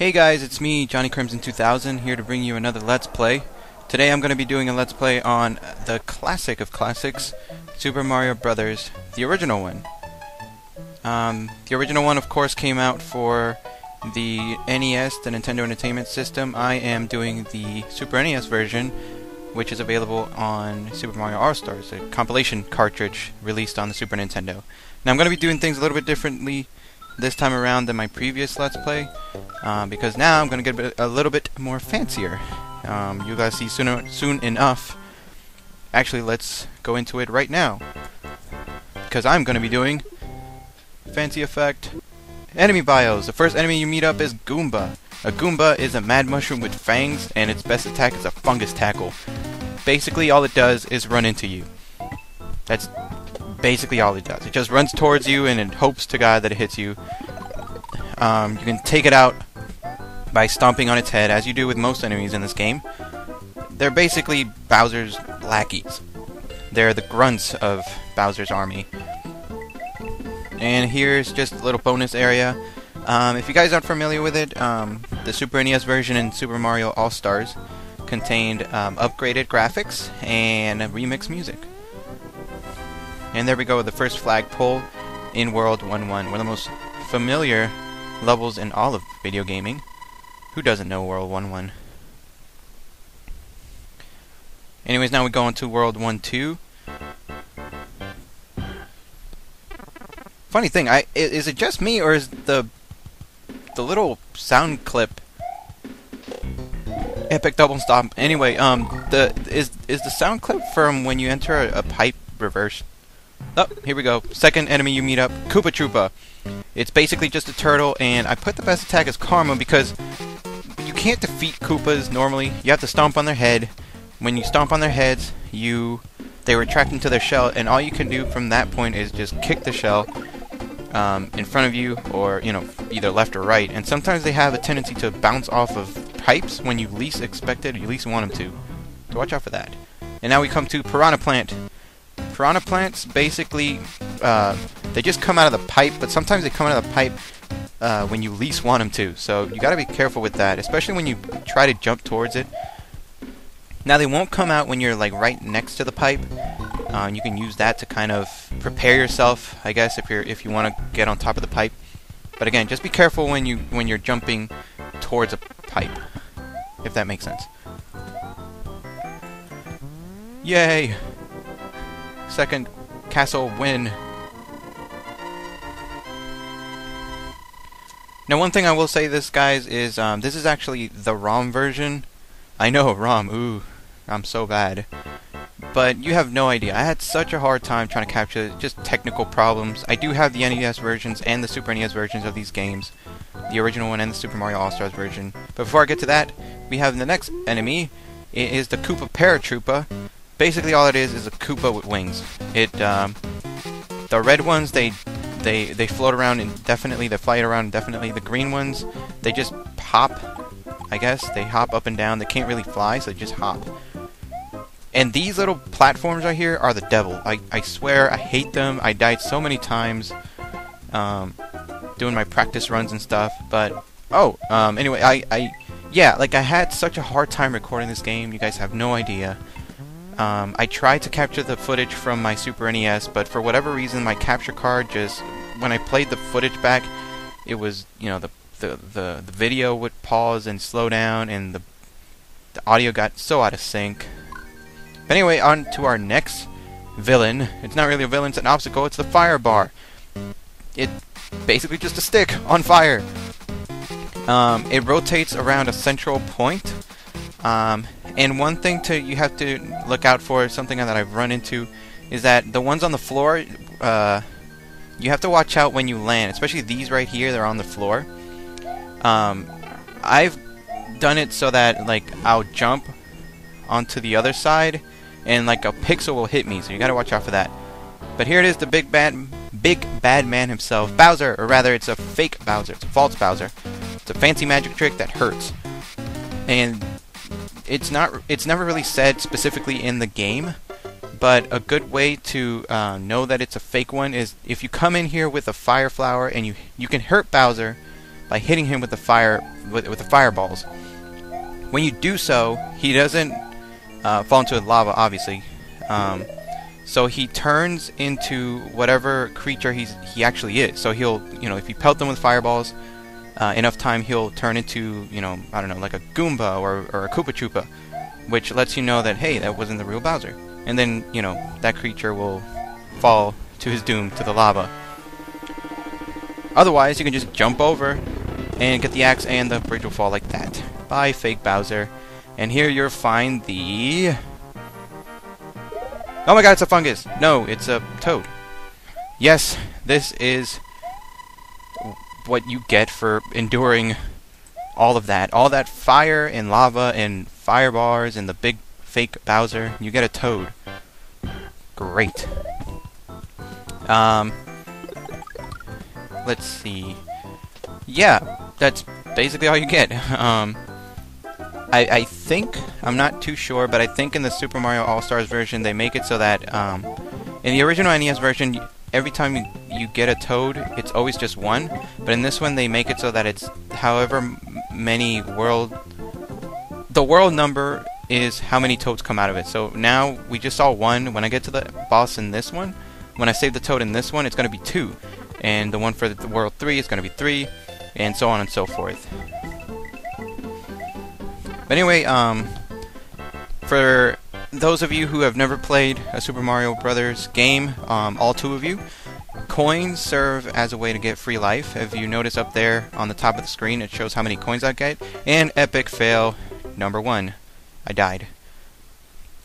Hey guys, it's me, Johnny Crimson 2000, here to bring you another Let's Play. Today I'm going to be doing a Let's Play on the classic of classics, Super Mario Bros., the original one. The original one, of course, came out for the NES, the Nintendo Entertainment System. I am doing the Super NES version, which is available on Super Mario All Stars, a compilation cartridge released on the Super Nintendo. Now I'm going to be doing things a little bit differently this time around than my previous Let's Play, because now I'm going to get a little bit more fancier. You guys see soon enough. Actually, let's go into it right now, because I'm going to be doing fancy effect enemy bios. The first enemy you meet up is Goomba. A Goomba is a mad mushroom with fangs, and its best attack is a fungus tackle. Basically, all it does is run into you. That's basically all it does. It just runs towards you and it hopes to God that it hits you. You can take it out by stomping on its head, as you do with most enemies in this game. They're basically Bowser's lackeys. They're the grunts of Bowser's army. And here's just a little bonus area. If you guys aren't familiar with it, the Super NES version and Super Mario All Stars contained upgraded graphics and remixed music. And there we go, the first flagpole in World 1-1, one of the most familiar levels in all of video gaming. Who doesn't know World 1-1? Anyways, now we go on to World 1-2. Funny thing, is it just me, or is the little sound clip epic double stomp? Anyway, is the sound clip from when you enter a pipe reversed? Oh, here we go. Second enemy you meet up, Koopa Troopa. It's basically just a turtle, and I put the best attack as Karma because you can't defeat Koopas normally. You have to stomp on their head. When you stomp on their heads, they retract into their shell, and all you can do from that point is just kick the shell in front of you, or either left or right. And sometimes they have a tendency to bounce off of pipes when you least expect it, or you least want them to. So watch out for that. And now we come to Piranha Plant. Piranha plants, basically, they just come out of the pipe, but sometimes they come out of the pipe when you least want them to. So you gotta be careful with that, especially when you try to jump towards it. Now they won't come out when you're like right next to the pipe. You can use that to kind of prepare yourself, I guess, if you want to get on top of the pipe. But again, just be careful when you're jumping towards a pipe, if that makes sense. Yay! Second castle win. Now, one thing I will say this, guys, is this is actually the ROM version. I know, ROM, ooh, I'm so bad. But you have no idea. I had such a hard time trying to capture just technical problems. I do have the NES versions and the Super NES versions of these games. The original one and the Super Mario All Stars version. But before I get to that, we have the next enemy. It is the Koopa Paratroopa. Basically, all it is a Koopa with wings. The red ones, they float around indefinitely. They fly around indefinitely. The green ones, they just hop. I guess they hop up and down. They can't really fly, so they just hop. And these little platforms right here are the devil. I swear, I hate them. I died so many times doing my practice runs and stuff. But anyway, yeah, like I had such a hard time recording this game. You guys have no idea. I tried to capture the footage from my Super NES, but for whatever reason, my capture card when I played the footage back, it was, the video would pause and slow down, and the audio got so out of sync. But anyway, on to our next villain. It's not really a villain, it's an obstacle. It's the fire bar. It's basically just a stick on fire. It rotates around a central point. And one thing you have to look out for, something that I've run into, is that the ones on the floor, you have to watch out when you land, especially these right here, they're on the floor. I've done it so that, like, I'll jump onto the other side, and, like, a pixel will hit me, so you gotta watch out for that. But here it is, the big bad man himself, Bowser, or rather, it's a fake Bowser, it's a false Bowser. It's a fancy magic trick that hurts. And it's never really said specifically in the game, but a good way to know that it's a fake one is if you come in here with a fire flower and you can hurt Bowser, by hitting him with the fireballs. When you do so, he doesn't fall into lava, obviously. So he turns into whatever creature he actually is. So he'll, if you pelt them with fireballs enough time, he'll turn into, I don't know, like a Goomba or a Koopa Troopa, which lets you know that, hey, that wasn't the real Bowser. And then, that creature will fall to his doom to the lava. Otherwise, you can just jump over and get the axe, and the bridge will fall like that. Bye, fake Bowser. And here you'll find the... Oh my god, it's a fungus! No, it's a toad. Yes, this is what you get for enduring all of that. All that fire and lava and fire bars and the big fake Bowser. You get a toad. Great. Let's see. Yeah, that's basically all you get. I think, I'm not too sure, but I think in the Super Mario All Stars version they make it so that in the original NES version, every time you get a toad, it's always just one. But in this one, they make it so that it's however many the world number is how many toads come out of it. So now we just saw one. When I get to the boss in this one, when I save the toad in this one, it's going to be 2. And the one for the world 3 is going to be 3, and so on and so forth. But anyway, for those of you who have never played a Super Mario Brothers game, all 2 of you, coins serve as a way to get free life. If you notice up there on the top of the screen, it shows how many coins I get. And epic fail number 1. I died.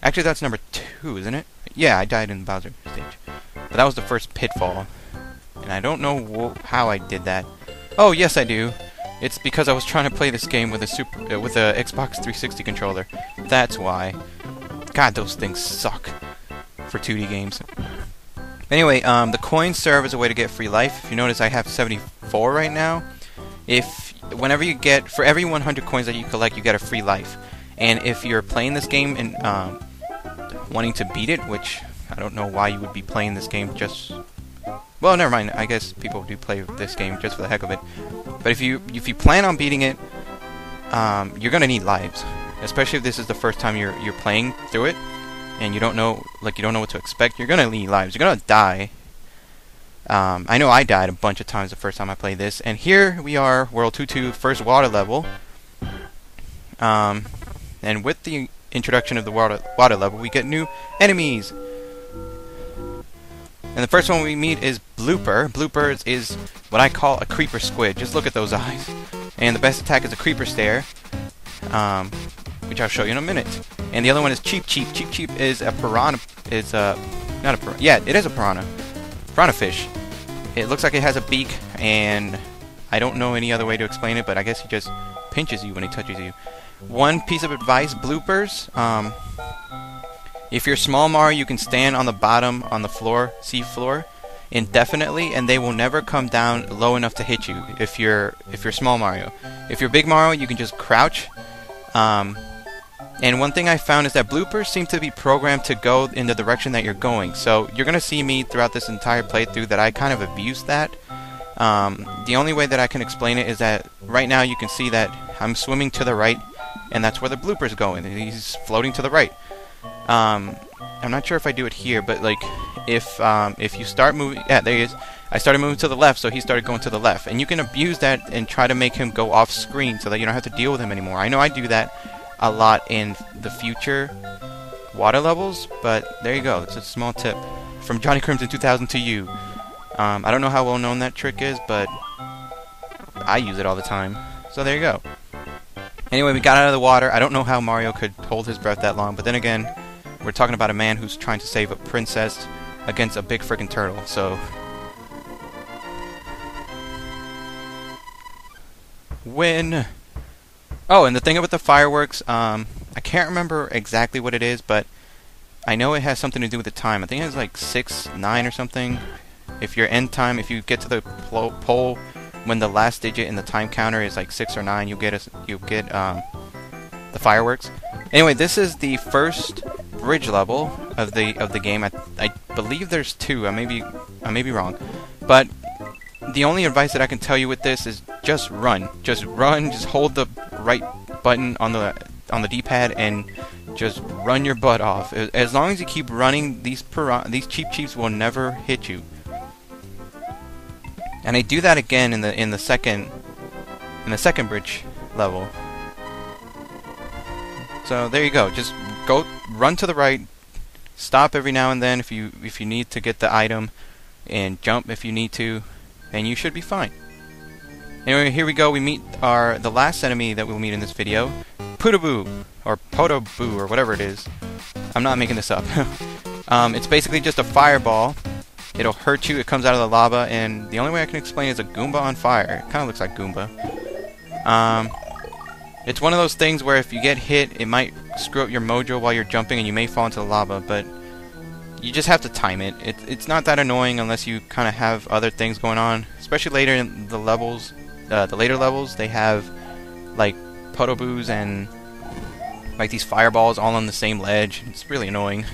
Actually, that's number 2, isn't it? Yeah, I died in the Bowser stage. But that was the first pitfall. And I don't know how I did that. Oh, yes I do. It's because I was trying to play this game with a Xbox 360 controller. That's why. God, those things suck for 2D games. Anyway, the coins serve as a way to get free life. If you notice, I have 74 right now. Whenever you get, for every 100 coins that you collect, you get a free life. And if you're playing this game and wanting to beat it, which I don't know why you would be playing this game just... Well, never mind. I guess people do play this game just for the heck of it. But if you plan on beating it, you're gonna need lives, especially if this is the first time you're playing through it, and you don't know what to expect. You're gonna need lives. You're gonna die. I know I died a bunch of times the first time I played this, and here we are, World 2-2, first water level. And with the introduction of the water level, we get new enemies. And the first one we meet is Blooper. Blooper is what I call a creeper squid. Just look at those eyes. And the best attack is a creeper stare, which I'll show you in a minute. And the other one is Cheep Cheep. Cheep Cheep is a piranha. Not a piranha. Yeah, it is a piranha. Piranha fish. It looks like it has a beak, and I don't know any other way to explain it, but I guess he just pinches you when he touches you. One piece of advice, bloopers. If you're small Mario, you can stand on the bottom, on the floor, sea floor, indefinitely, and they will never come down low enough to hit you if you're small Mario. If you're big Mario, you can just crouch. And one thing I found is that bloopers seem to be programmed to go in the direction that you're going. So you're going to see me throughout this entire playthrough that I kind of abuse that. The only way that I can explain it is that right now you can see that I'm swimming to the right, and that's where the blooper's going. He's floating to the right. I'm not sure if I do it here, but like if you start moving, yeah, there he is. I started moving to the left, so he started going to the left, and you can abuse that and try to make him go off screen so that you don't have to deal with him anymore. I know I do that a lot in the future water levels, but there you go. It's a small tip from Johnny Crimson 2000 to you. I don't know how well known that trick is, but I use it all the time. So there you go. Anyway, we got out of the water. I don't know how Mario could hold his breath that long, but then again, we're talking about a man who's trying to save a princess against a big freaking turtle, so... Win! Oh, and the thing about the fireworks, I can't remember exactly what it is, but I know it has something to do with the time. I think it has like 6, 9 or something. If your end time, if you get to the pole when the last digit in the time counter is like 6 or 9, you'll get the fireworks. Anyway, this is the first bridge level of the game. I believe there's 2. I may be wrong, but the only advice that I can tell you with this is just run. Just run. Just hold the right button on the D-pad and just run your butt off. As long as you keep running, these Cheep Cheeps will never hit you. And they do that again in the second bridge level. So there you go. Just go run to the right. Stop every now and then if you need to get the item, and jump if you need to, and you should be fine. Anyway, here we go. We meet the last enemy that we'll meet in this video, Putaboo, or Potoboo, or whatever it is. I'm not making this up. It's basically just a fireball. It'll hurt you. It comes out of the lava, and the only way I can explain it is a Goomba on fire. It kind of looks like Goomba. It's one of those things where if you get hit, it might screw up your mojo while you're jumping, and you may fall into the lava, but you just have to time it. It's not that annoying unless you kind of have other things going on. Especially later in the levels, the later levels, they have like Podoboos and like these fireballs all on the same ledge. It's really annoying.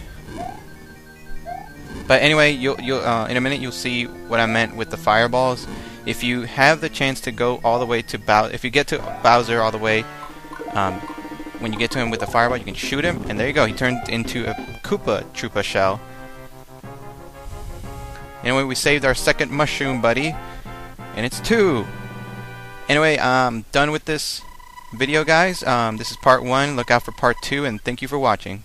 But anyway, you'll in a minute you'll see what I meant with the fireballs. If you have the chance to go all the way to if you get to Bowser all the way, when you get to him with the fireball, you can shoot him, and there you go. He turned into a Koopa Troopa shell. Anyway, we saved our second mushroom buddy, and it's 2. Anyway, I'm done with this video, guys. This is part 1. Look out for part 2, and thank you for watching.